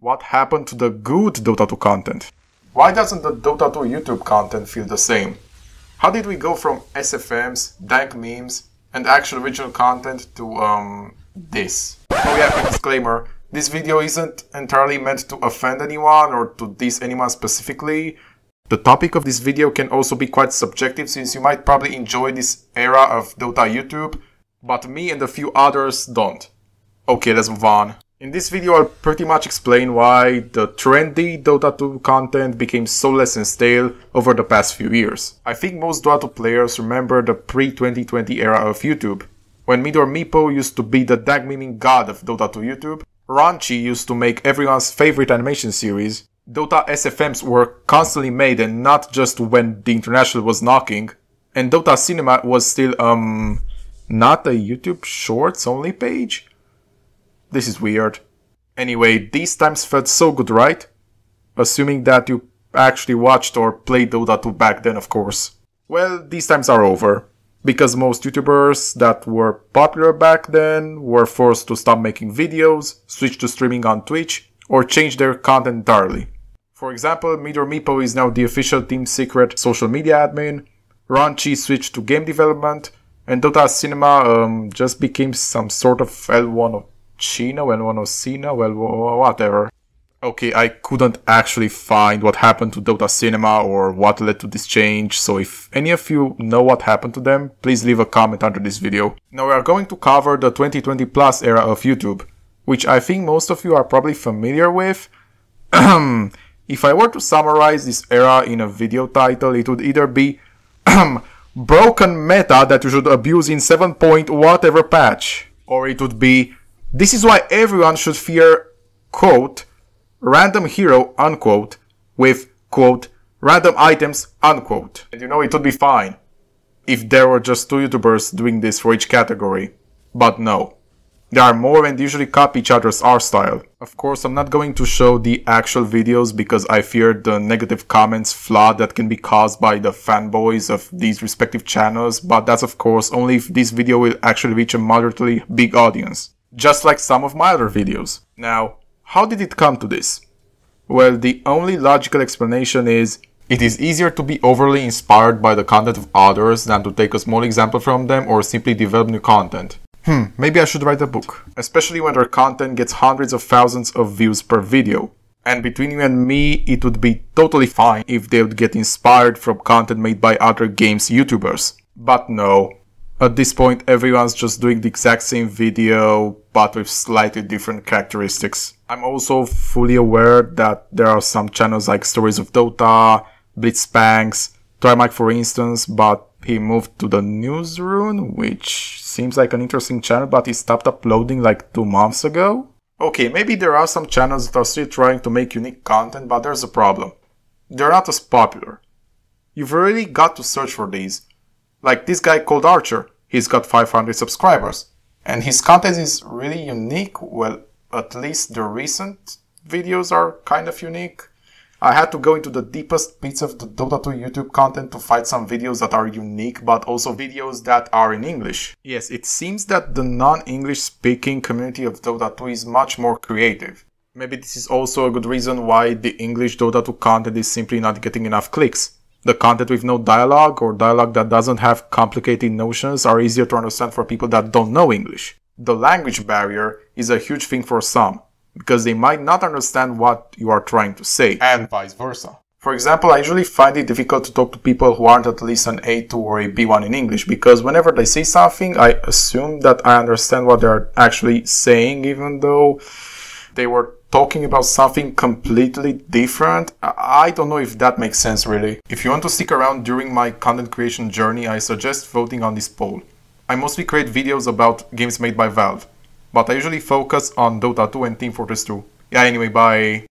What happened to the good Dota 2 content? Why doesn't the Dota 2 YouTube content feel the same? How did we go from SFMs, dank memes, and actual original content to this? Oh yeah, quick disclaimer, this video isn't entirely meant to offend anyone or to diss anyone specifically. The topic of this video can also be quite subjective since you might probably enjoy this era of Dota YouTube, but me and a few others don't. Okay, let's move on. In this video I'll pretty much explain why the trendy Dota 2 content became soulless and stale over the past few years. I think most Dota 2 players remember the pre-2020 era of YouTube, when Midor Meepo used to be the dag memeing god of Dota 2 YouTube, Raunchy used to make everyone's favorite animation series, Dota SFMs were constantly made and not just when the international was knocking, and Dota Cinema was still, not a YouTube Shorts only page? This is weird. Anyway, these times felt so good, right? Assuming that you actually watched or played Dota 2 back then, of course. Well, these times are over, because most YouTubers that were popular back then were forced to stop making videos, switch to streaming on Twitch, or change their content entirely. For example, Midor Meepo is now the official Team Secret social media admin, Raunchy switched to game development, and Dota Cinema just became some sort of L1 of Chino, L1 of Cina, well, whatever. Okay, I couldn't actually find what happened to Dota Cinema or what led to this change, so if any of you know what happened to them, please leave a comment under this video. Now we are going to cover the 2020 plus era of YouTube, which I think most of you are probably familiar with. If I were to summarize this era in a video title, it would either be broken meta that you should abuse in 7 point whatever patch, or it would be this is why everyone should fear, quote, random hero, unquote, with, quote, random items, unquote. And you know, it would be fine if there were just 2 YouTubers doing this for each category. But no. There are more and usually copy each other's art style. Of course, I'm not going to show the actual videos because I fear the negative comments flood that can be caused by the fanboys of these respective channels, but that's of course only if this video will actually reach a moderately big audience. Just like some of my other videos. Now, how did it come to this? Well, the only logical explanation is it is easier to be overly inspired by the content of others than to take a small example from them or simply develop new content. Maybe I should write a book. Especially when their content gets hundreds of thousands of views per video. And between you and me, it would be totally fine if they would get inspired from content made by other games YouTubers. But no. At this point, everyone's just doing the exact same video, but with slightly different characteristics. I'm also fully aware that there are some channels like Stories of Dota, Blitzpanks, Trimike for instance, but he moved to the Newsroom, which seems like an interesting channel, but he stopped uploading like 2 months ago. Okay, maybe there are some channels that are still trying to make unique content, but there's a problem. They're not as popular. You've really got to search for these. Like this guy called Archer, he's got 500 subscribers. And his content is really unique, well, at least the recent videos are kind of unique. I had to go into the deepest pits of the Dota 2 YouTube content to find some videos that are unique, but also videos that are in English. Yes, it seems that the non-English speaking community of Dota 2 is much more creative. Maybe this is also a good reason why the English Dota 2 content is simply not getting enough clicks. The content with no dialogue or dialogue that doesn't have complicated notions are easier to understand for people that don't know English. The language barrier is a huge thing for some, because they might not understand what you are trying to say, and vice versa. For example, I usually find it difficult to talk to people who aren't at least an A2 or a B1 in English, because whenever they say something, I assume that I understand what they're actually saying, even though they were talking about something completely different. I don't know if that makes sense really. If you want to stick around during my content creation journey, I suggest voting on this poll. I mostly create videos about games made by Valve, but I usually focus on Dota 2 and Team Fortress 2. Yeah, anyway, bye.